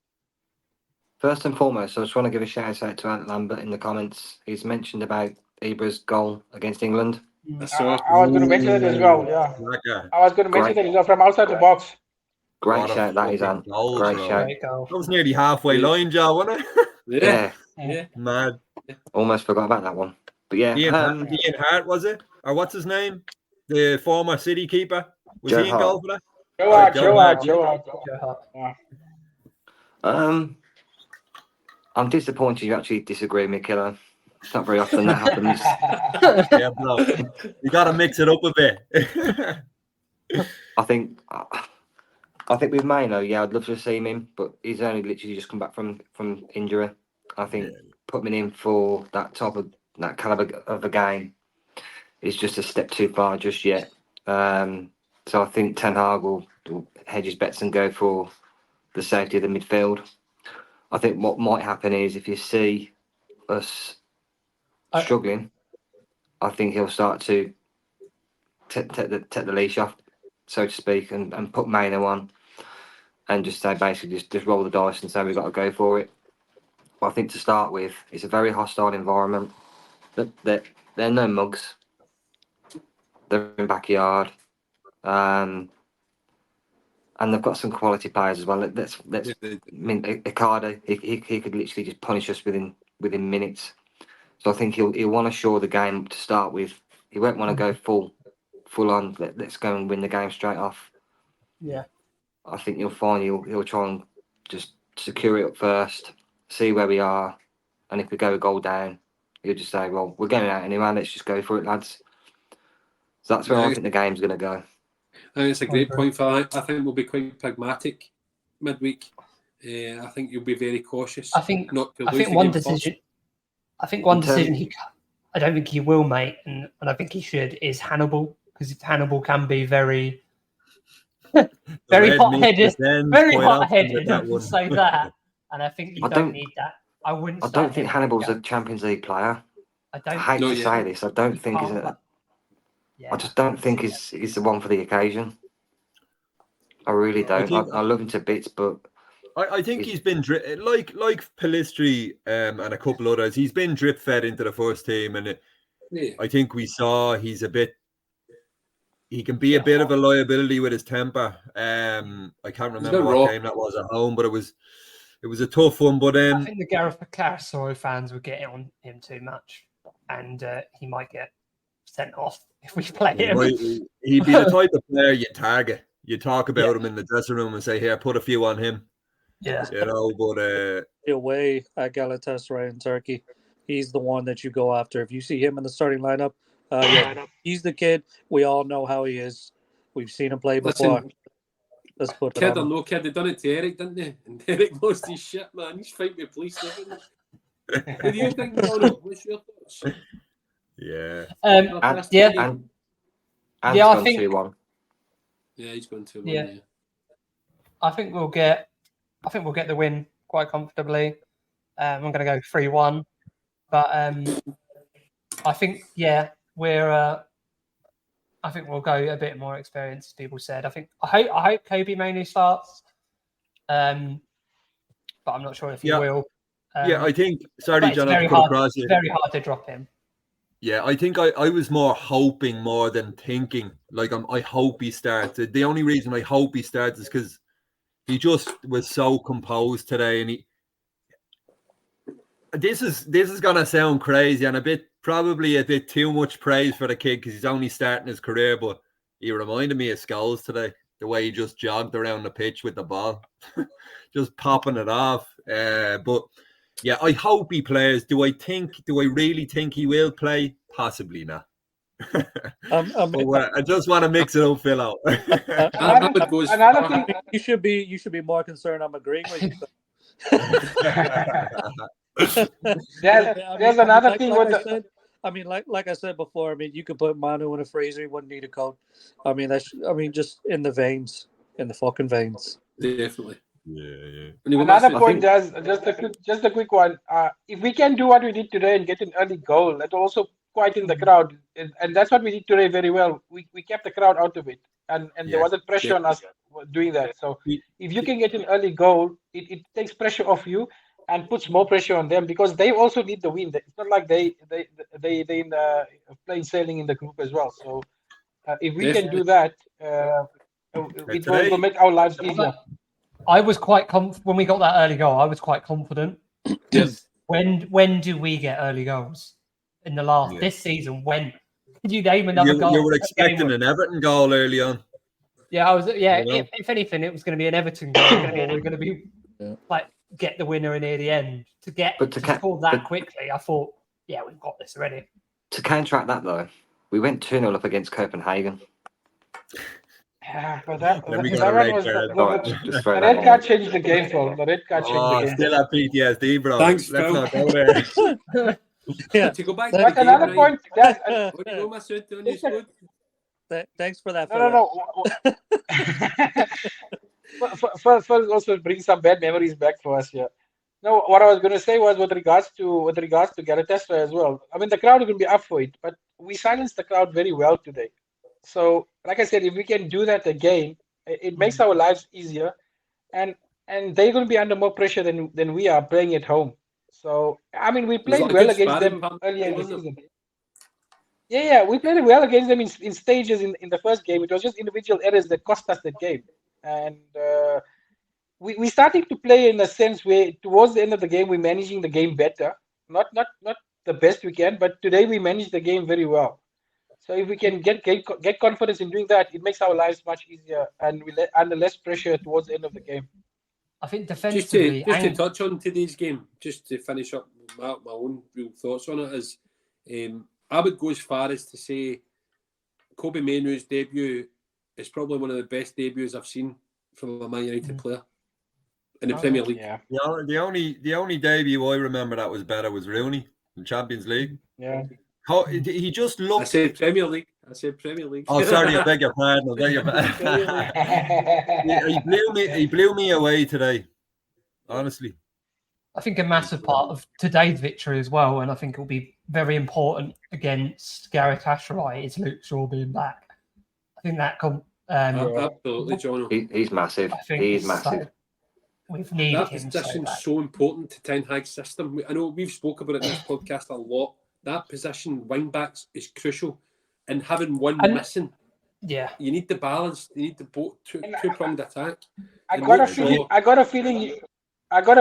First and foremost, I just want to give a shout out to Ant Lambert in the comments. He's mentioned about Ibra's goal against England. I was going to mention it as well. Yeah, Okay. I was going to mention that as well from outside the box. Great What a shout, that is, fucking Ant. goal, Great bro. shout. Great goal. That was nearly halfway line, Joe, wasn't it? Yeah, Mad. almost forgot about that one. But yeah, Ian Hart, was it? Or what's his name? The former City keeper? Was Joe he in Hart. goal for that? Joe Hart. Yeah. I'm disappointed you actually disagree with me, Killer. It's not very often that happens. Yeah, bro. You got to mix it up a bit. I think with Maino, yeah, I'd love to see him in, but he's only literally just come back from injury. I think putting him in for that caliber of a game is just a step too far just yet. So I think Ten Hag will hedge his bets and go for the safety of the midfield. I think what might happen is if you see us struggling, I think he'll start to take the leash off, so to speak, and put Maino on and just say basically just roll the dice and say we've got to go for it. But I think to start with, it's a very hostile environment. They're no mugs. They're in backyard. And they've got some quality players as well. Icardi, he could literally just punish us within minutes. So I think he'll want to shore the game to start with. He won't want to go full on. Let's go and win the game straight off. Yeah. I think you'll find he'll try and just secure it up first, see where we are, and if we go a goal down, he'll just say, "Well, we're going out anyway. Let's just go for it, lads." So that's where I think the game's going to go. I think it's a great point for I think we'll be quite pragmatic midweek. I think you'll be very cautious. I think not to I lose think the one game decision. first. I think one decision I don't think he will make, and I think he should, is Hannibal, because Hannibal can be very hot-headed, very hot-headed. I would say that, and I think you don't need that. I wouldn't. I don't think Hannibal's a Champions League player. I hate to say this. I don't think he's a. I just don't think he's the one for the occasion. I really don't. I love him to bits, but I think he's been like Pellistri and a couple others. He's been drip fed into the first team, and I think we saw he's a bit. He can be a bit of a liability with his temper. I can't remember what game that was at home, but it was a tough one. But I think the Galatasaray fans would get on him too much, and he might get sent off if we play him. He'd be the type of player you target. You talk about him in the dressing room and say, "Here, put a few on him." Yeah, but away at Galatasaray in Turkey, he's the one that you go after. If you see him in the starting lineup, he's the kid. We all know how he is. We've seen him play before. Let's put it kid on. or no kid, they done it to Eric, didn't they? And Eric lost his shit, man. He's fighting with police. What do you think, Donald? What's your thoughts? Yeah. I think 2-1. Yeah, he's going 2-1. Yeah. I think we'll get the win quite comfortably. I'm going to go 3-1, but I think I think we'll go a bit more experienced. People said. I hope Kobe Mainoo starts, but I'm not sure if he will. I think. Sorry, John. It's very hard to drop him. Yeah, I think I was more hoping more than thinking. Like I hope he starts. The only reason I hope he starts is because he just was so composed today, and this is gonna sound crazy and probably a bit too much praise for the kid because he's only starting his career. But he reminded me of Scholes today. The way he just jogged around the pitch with the ball, just popping it off. But. Yeah, I hope he plays. Do I really think he will play? Possibly not. I just want to mix it up, Phil out. Another thing, you should be more concerned. I'm agreeing with you. there's another thing with I mean, like I said before, I mean, you could put Manu in a freezer, he wouldn't need a coat. I mean, just in the veins, in the fucking veins. Definitely. Yeah. Another I point, think- just a quick one. If we can do what we did today and get an early goal, that also quieten the crowd, and that's what we did today very well. We kept the crowd out of it, and there Yeah. wasn't pressure on us doing that. So if you can get an early goal, it takes pressure off you and puts more pressure on them because they also need the win. It's not like they in plain sailing in the group as well. So if we can do that, it will make our lives easier. I was quite when we got that early goal. I was quite confident. Yes. When do we get early goals in the last this season? When could you name another goal? You were expecting an Everton goal early on. Yeah, I was. Yeah, You know? if anything, it was going to be an Everton goal. We're going to be like get the winner near the end to score that quickly. I thought, yeah, we've got this already. To counteract that though, we went 2-0 up against Copenhagen. Yeah, but that Then we that got a one red was card. Just the throw that red in card there. changed the game, Phil. The red card changed the game. Still have PTSD, bro. Thanks, Let's Phil. not go there. Yeah. To go back to But the another game, point, that What do you know, Masood, on your Listen. squad? Thanks for that. no. First, also bring some bad memories back for us here. No, what I was going to say was with regards to Galatasaray as well. I mean, the crowd is going to be up for it, but we silenced the crowd very well today. So, like I said, if we can do that again, it makes our lives easier, and they're going to be under more pressure than we are playing at home. So, I mean, we Was it played a well good against sparring them partner, earlier in the wasn't it? season. Yeah, we played well against them in stages in the first game. It was just individual errors that cost us that game, and we starting to play in a sense where towards the end of the game we're managing the game better. Not the best we can, but today we managed the game very well. So if we can get confidence in doing that, it makes our lives much easier and under less pressure towards the end of the game. I think Just defensively, to touch on today's game, just to finish up my own real thoughts on it, is I would go as far as to say Kobe Mainoo's debut is probably one of the best debuts I've seen from a Man United player in the Premier League. Yeah. The only debut I remember that was better was Rooney in Champions League. Yeah. He just I looked. said Premier League. Oh, sorry, I beg your pardon. He blew me away today. Honestly. I think a massive part of today's victory as well, and I think it will be very important against Galatasaray, is Luke Shaw being back. I think that Absolutely, John. He's massive. I think He's it's massive. so- we've needed That him position's so so important to Ten Hag's system. I know we've spoke about it in this podcast a lot. That position, wing backs, is crucial. And having one missing, yeah. you need the balance. You need the two-pronged attack. I got a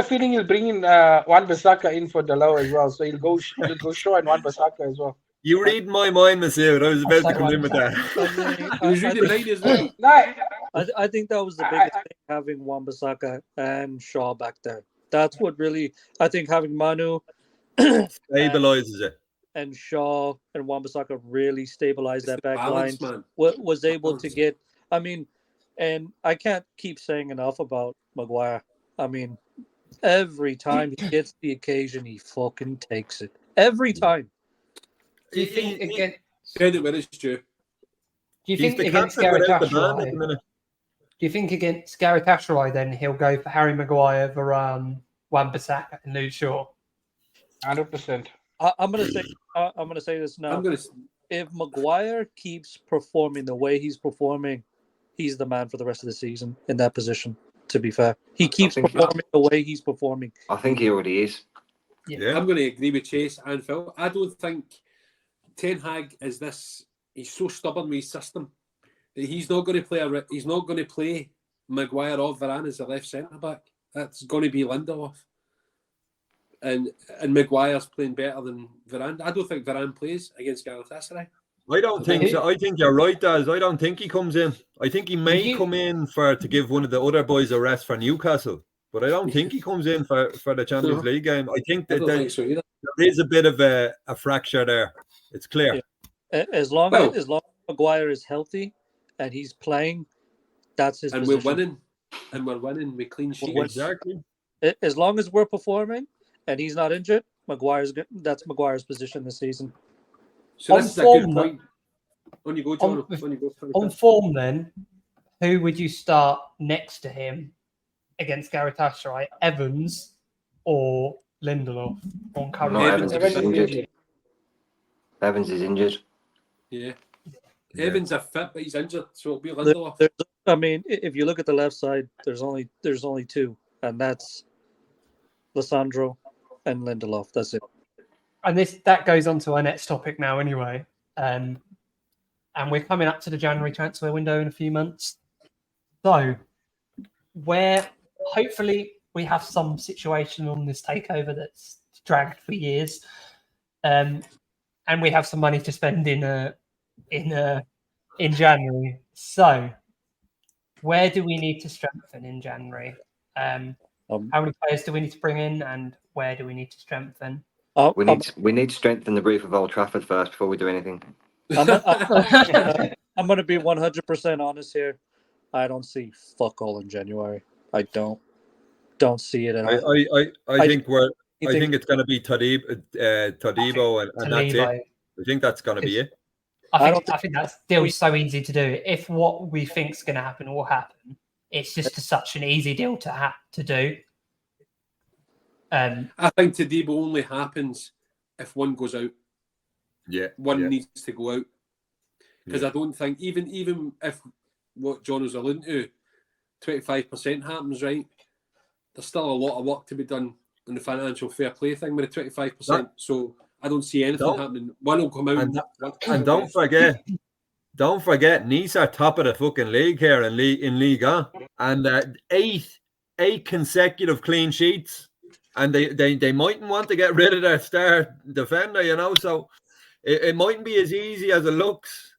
feeling you'll bring in Wan-Bissaka in for Dalot as well. So he'll go Shaw and Wan-Bissaka as well. You read my mind, Masood. I was about to come in with that. He was reading mine as well. No, I think that was the biggest thing, having Wan-Bissaka and Shaw back there. That's what really, I think having Manu Stabilizes it. and Shaw and Wan-Bissaka really stabilized that back balance, line. man. Was able to get, I mean, and I can't keep saying enough about Maguire. I mean, every time he gets the occasion, he fucking takes it. Every time. Do you think against? Credit where it's due. Do you He's think the against captain without the band at the Galatasaray? minute. Do you think against Galatasaray then he'll go for Harry Maguire, Varane, Wan-Bissaka, and Luke Shaw? 100%. I'm gonna say this now. I'm going to. If Maguire keeps performing the way he's performing, he's the man for the rest of the season in that position. To be fair, he keeps think- performing the way he's performing. I think he already is. Yeah. I'm going to agree with Chase and Phil. I don't think Ten Hag is this. He's so stubborn with his system that he's not going to play. He's not going to play Maguire or Varane as a left centre back. That's going to be Lindelof. And Maguire's playing better than Varane. I don't think Varane plays against Galatasaray. I don't think so. I think you're right, Daz. I don't think he comes in. I think he may come in to give one of the other boys a rest for Newcastle. But I don't think he comes in for the Champions League game. I think that I don't think so either. there is a bit of a fracture there. It's clear. Yeah. As long as Maguire is healthy and he's playing, that's his And position. we're winning with clean sheets. Exactly. As long as we're performing and he's not injured, that's Maguire's position this season. So On this is a good form, point. On you go, John. On- On you go. On form, then, who would you start next to him against Galatasaray? Evans or Lindelof on current? No, Evans Evans is is injured. injured. Evans is injured. Yeah. Yeah. Evans are fit, but he's injured, so it'll be There- Lindelof. I mean, if you look at the left side, there's only two, and that's Lissandro and Lindelof. That's it. And that goes on to our next topic now, anyway. And we're coming up to the January transfer window in a few months. So, where hopefully we have some situation on this takeover that's dragged for years, and we have some money to spend in January. So, where do we need to strengthen in January? How many players do we need to bring in, and where do we need to strengthen? We need to strengthen the brief of Old Trafford first before we do anything. I'm going to be 100% honest here. I don't see fuck all in January. I don't see it at all. I think it's going to be Todibo and that's it. I think that's going to be it. I think that's still so easy to do. If what we think is going to happen will happen, it's just such an easy deal to do. I think Todibo only happens if one goes out. Yeah, one needs to go out, because I don't think even if what John was alluding to, 25% happens, right? There's still a lot of work to be done on the financial fair play thing with the 25%. So I don't see anything happening. One will come out, and don't forget, Nice are top of the fucking league here in Liga, and 8 consecutive clean sheets, and they mightn't want to get rid of their star defender, you know. So it mightn't be as easy as it looks.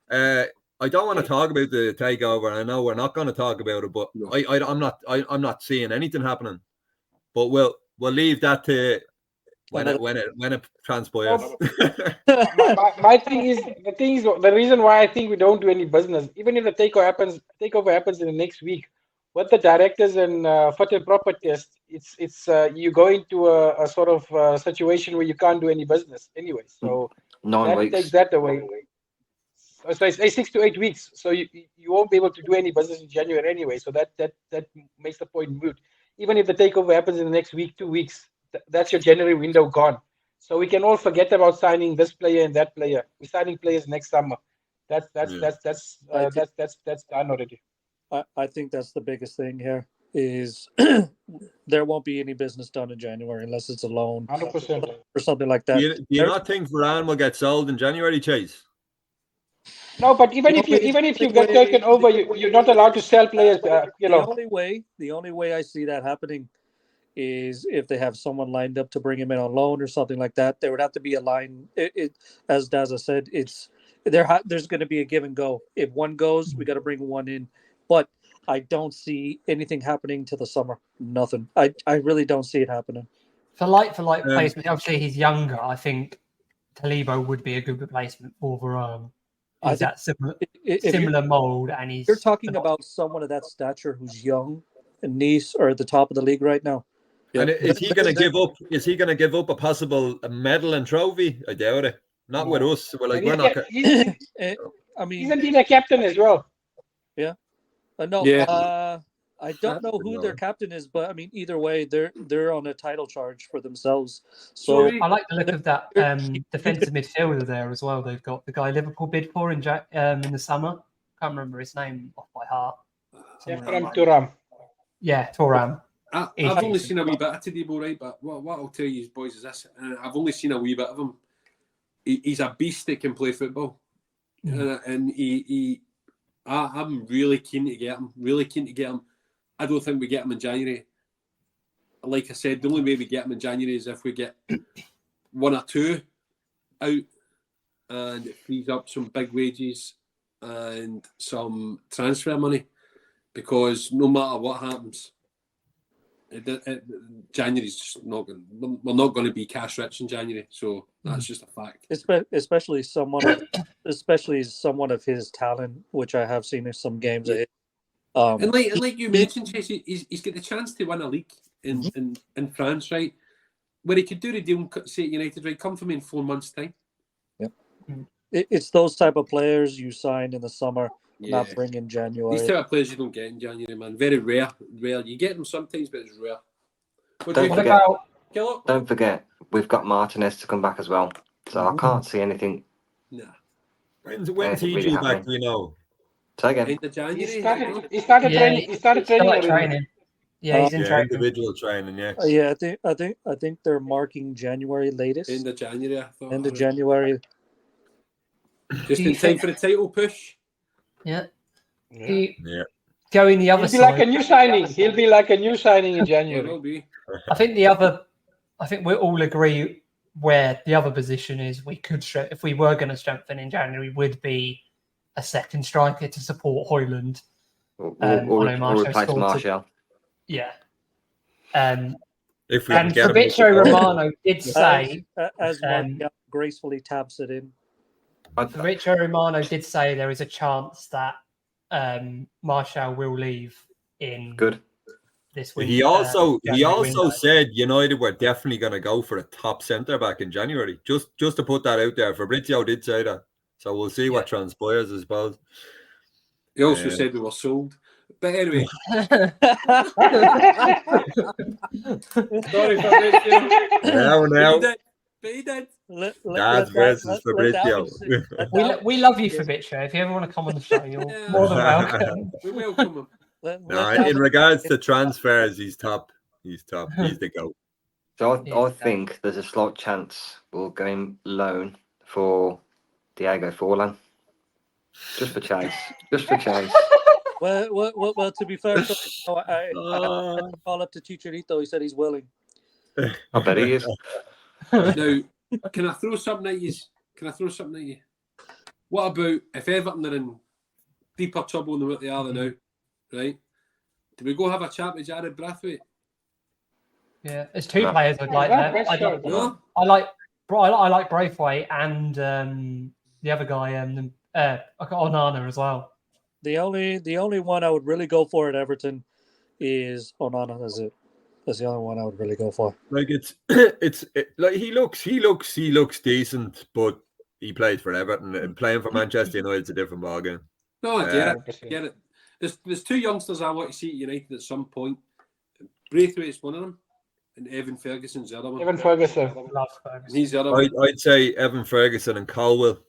I don't want to talk about the takeover. I know we're not going to talk about it, but I'm not seeing anything happening. But we'll leave that to when it transpires. My thing is the reason why I think we don't do any business, even if the takeover happens in the next week, with the directors and fit and proper test, it's you go into a sort of situation where you can't do any business anyway. So 9 weeks. Takes that away. So it's 6 to 8 weeks. So you won't be able to do any business in January anyway. So that makes the point moot. Even if the takeover happens in the next week, 2 weeks, that's your January window gone. So we can all forget about signing this player and that player. We're signing players next summer. That's done already. I think that's the biggest thing here is there won't be any business done in January unless it's a loan 100% or something like that. Do you not think Varane will get sold in January, Chase? No, but even if you get taken over, you're not allowed to sell players. The only way I see that happening is if they have someone lined up to bring him in on loan or something like that. There would have to be a line. As Daza said, there's going to be a give and go. If one goes, we got to bring one in. But I don't see anything happening to the summer. Nothing. I really don't see it happening. For like replacement, obviously he's younger. I think Talibo would be a good replacement for Varane. Is that similar mold? And you're talking about someone of that stature who's young and Nice are at the top of the league right now. And is he going to give up? Is he going to give up a possible medal and trophy? I doubt it. Not with us. We're not. I mean, isn't he the captain as well? Yeah. No. Yeah. I don't know who their captain is, but I mean, either way, they're on a title charge for themselves. So I like the look of that defensive midfielder there as well. They've got the guy Liverpool bid for in the summer. Can't remember his name off by heart. Thuram. Yeah, Thuram. I've only seen a wee bit of Todibo, right? But what I'll tell you, boys, is this: I've only seen a wee bit of him. He's a beast that can play football, and I'm really keen to get him. Really keen to get him. I don't think we get him in January. Like I said, the only way we get him in January is if we get 1 or 2 out, and it frees up some big wages and some transfer money. Because no matter what happens, January's just not going. We're not going to be cash rich in January, so that's just a fact. Especially someone of his talent, which I have seen in some games. Yeah. And like you mentioned, Chase, he's got the chance to win a league in France, right? Where he could do the deal, say at United, right? Come for me in 4 months' time. Yep. It's those type of players you sign in the summer, not Yeah. bring in January. These type of players you don't get in January, man. Very rare. You get them sometimes, but it's rare. What do you Don't What think, forget, about Killer? don't forget, we've got Martinez to come back as well. So I can't see anything. Nah. When's Anything he really due back? happening. Do we know? Say again. End of January. He started yeah, training. He started training already. training. Yeah, he's in Yeah, training. individual training. Yeah. Yeah, I think they're marking January latest. End of January, I thought. End of January. Just Do you in time think- for the title push. Yeah. Yeah. Yeah. Going the other He'll be like a side, new signing. He'll be like a new signing in Well, January. it'll be. I think we all agree where the other position is. We could, if we were going to strengthen in January, would be a second striker to support Hoyland. Or Martial replace scored Martial. Yeah. If we can And get him. Fabrizio Romano did say, As Martial gracefully taps it in. Fabrizio Romano did say there is a chance that Martial will leave in Good. this week. He also window. said United were definitely going to go for a top centre back in January. Just to put that out there, Fabrizio did say that. So we'll see what transpires, I suppose. He also said we were sold. But anyway, sorry, Fabrizio. Now. But he did. Dad versus Fabrizio. We love you, Fabrizio. If you ever want to come on the show, you're more than welcome. We welcome him. No, in regards to transfers, he's top. He's top. He's the GOAT. So I think there's a slight chance we'll go in loan for Diego Forlan. Just for chase. Just for chase. Well, to be fair, I call up to Chicharito. He said he's willing. I bet he is. Now, can I throw something at you? What about if Everton are in deeper trouble than what they are now, right? Do we go have a chat with Jared Braithwaite? Yeah, there's two players I'd like there. I like Braithwaite and the other guy, I got Onana as well. The only one I would really go for at Everton is Onana. That's the only one I would really go for. Like like he looks decent, but he played for Everton and playing for Manchester United is a different ballgame. No, I get it. There's two youngsters I want to see at United at some point. Braithwaite's one of them, and Evan Ferguson's the other one. Evan Ferguson. Love Ferguson. He's the other one. I'd say Evan Ferguson and Colwell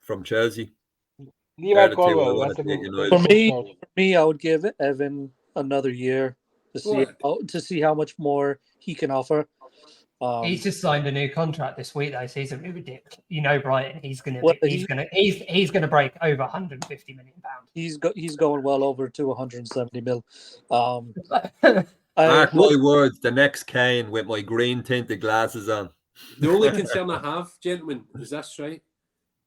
from Chelsea. Levi Colwell. That's a good. For me, I would give Evan another year to see how much more he can offer. He's just signed a new contract this week, though, so he's ridiculous. You know, Brighton. He's gonna break over 150 million pounds. He's going well over to 170 mil. Mark my words, the next Kane with my green tinted glasses on. The only concern I have, gentlemen, is this, right?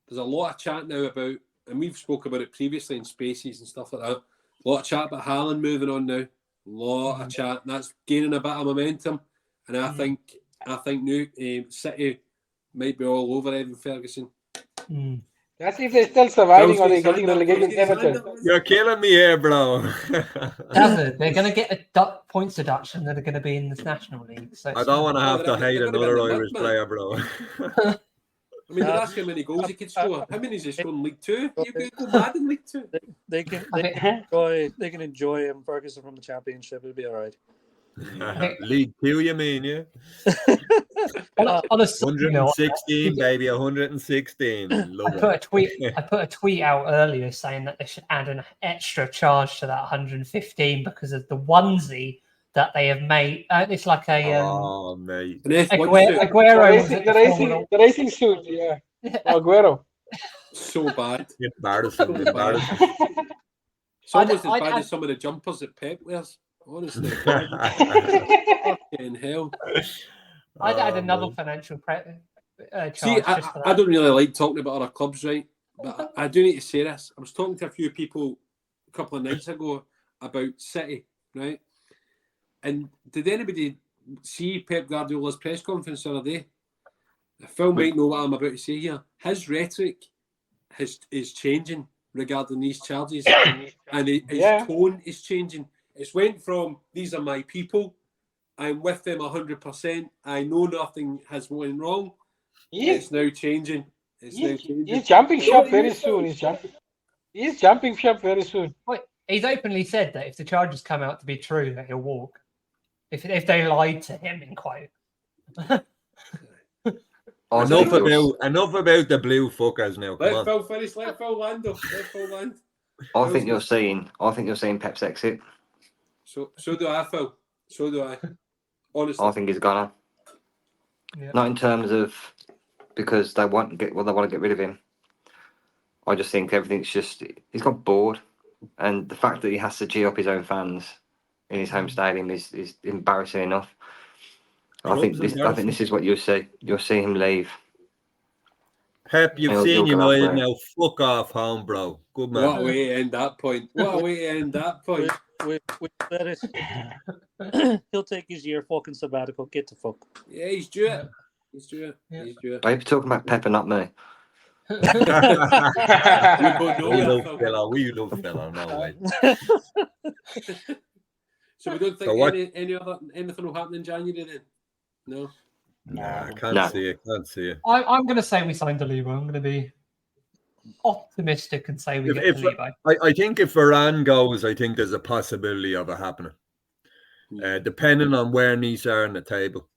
There's a lot of chat now about, and we've spoke about it previously in Spaces and stuff like that. A lot of chat about Haaland moving on now. A lot of chat, and that's gaining a bit of momentum. And I think new City might be all over Evan Ferguson. That's if they're still surviving or they're getting relegated. Everton. You're killing me here, bro. They're going to get a points deduction that are going to be in the National League. So I don't want to have to hate another Irish player, bro. I mean, they're asking how many goals he could score. How many is he scoring in League Two? You could go mad in League Two. They can enjoy him, Ferguson, from the Championship. It'll be all right. League Two, you mean? Yeah. On a 116, baby, 116. I put a tweet out earlier saying that they should add an extra charge to that 115 because of the onesie that they have made. It's like a mate. Aguero, the racing suit, yeah. Aguero. So bad. Embarrassing. It's almost as bad as some of the jumpers that Pep wears. Honestly. Fucking hell. I'd add another financial charge. See, I don't really like talking about other clubs, right? But I do need to say this. I was talking to a few people a couple of nights ago about City, right? And did anybody see Pep Guardiola's press conference the other day? Phil might know what I'm about to say here. His rhetoric is changing regarding these charges, and his tone is changing. It's went from, these are my people, I'm with them 100%, I know nothing has gone wrong. Yeah. It's now changing. It's now changing. He's jumping shop very soon. He's jumping shop very soon. Wait, he's openly said that if the charges come out to be true, that he'll walk. If they lied to him, in quote. Enough about the blue fuckers now. Come Let on. Phil finish. Let Phil land. Let Phil land. I think you're seeing Pep's exit. So do I, Phil. So do I. Honestly, I think he's gonna. Yeah. Not in terms of because they want to get rid of him. I just think everything's just he's got bored, and the fact that he has to gee up his own fans in his home stadium is embarrassing enough. I think this is what you'll see. You'll see him leave. Pep, you've seen United now. Fuck off home, bro. Good man. what a way to end that point. What a way to end that point. We said it. He'll take his year fucking sabbatical. Get to fuck. Yeah, he's due it. He's due it. Yeah. He's due it. Are you talking about Pep and not me? We both know We that, love Phil. Villa. We love Villa. No way. So we don't think So what- anything will happen in January then? No. Nah, I can't No. see it. Can't see it. I'm going to say we signed Delibo. I'm going to be optimistic and say we get If- Delibo. I think if Varane goes, I think there's a possibility of it happening. Depending on where Nice are in the table.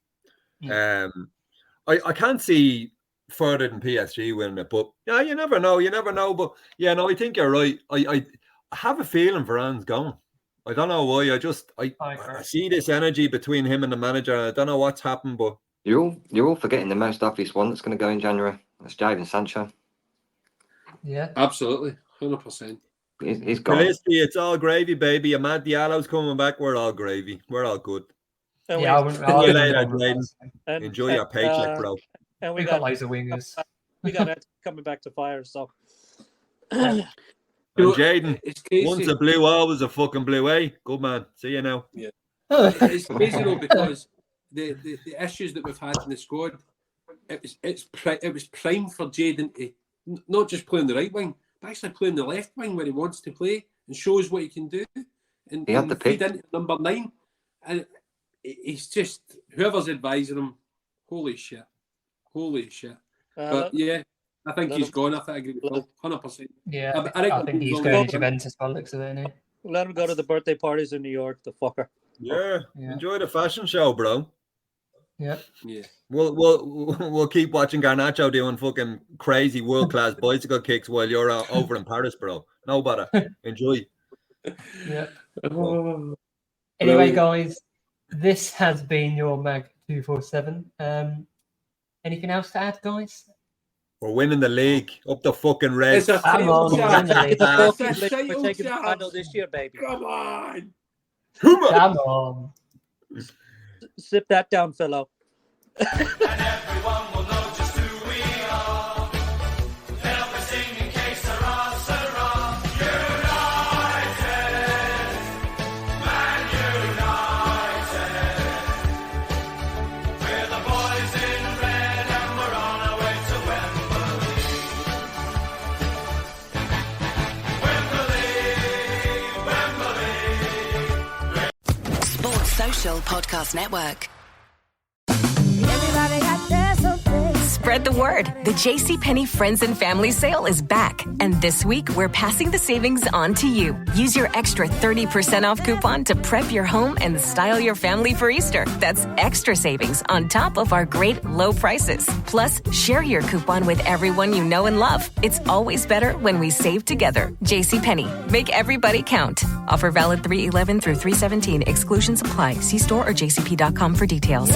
I can't see further than PSG winning it, but yeah, you never know. But yeah, no, I think you're right. I have a feeling Varane's going. I don't know why. I see this energy between him and the manager. I don't know what's happened, but You're all forgetting the most obvious one that's going to go in January. That's Jadon Sancho. Yeah. Absolutely. 100%. He's gone. Felicity, it's all gravy, baby. Ahmad Diallo's coming back. We're all gravy. We're all good. And Yeah, I we, wouldn't. See you I wouldn't later, go with Jaden. that. and, Enjoy your paycheck, bro. And We've got loads of wingers. we got it coming back to fire. So And You know, Jaden, it's crazy. once a blue, always a fucking blue, eh? Good man. See you now. It's crazy though because the issues that we've had in the squad, it was prime for Jadon to not just play on the right wing, but actually play on the left wing where he wants to play and shows what he can do. And He had the feed pick. into number 9, and he's just whoever's advising him. Holy shit! But yeah, I think he's gone. I think I agree with Phil, 100%. Yeah, I I think he's he's going gone. to Juventus by the looks of it, isn't he? let him go to the birthday parties in New York. The fucker. Yeah. Yeah. Enjoy the fashion show, bro. Yeah. Yeah. We'll keep watching Garnacho doing fucking crazy world class bicycle kicks while you're over in Paris, bro. No bother. Enjoy. Yeah. Oh, Anyway, brilliant. guys, this has been your Mag 247. Anything else to add, guys? We're winning the league. Up the fucking Reds. It's a Come title on, chance. man. It's a It's fucking a league. We're title taking the title chance. this year, baby. Come on. Come on. Sip that down, fellow. Sports Social Podcast Network. Spread the word. The JCPenney Friends and Family Sale is back. And this week, we're passing the savings on to you. Use your extra 30% off coupon to prep your home and style your family for Easter. That's extra savings on top of our great low prices. Plus, share your coupon with everyone you know and love. It's always better when we save together. JCPenney. Make everybody count. Offer valid 3/11 through 3/17. Exclusions apply. See store or jcp.com for details.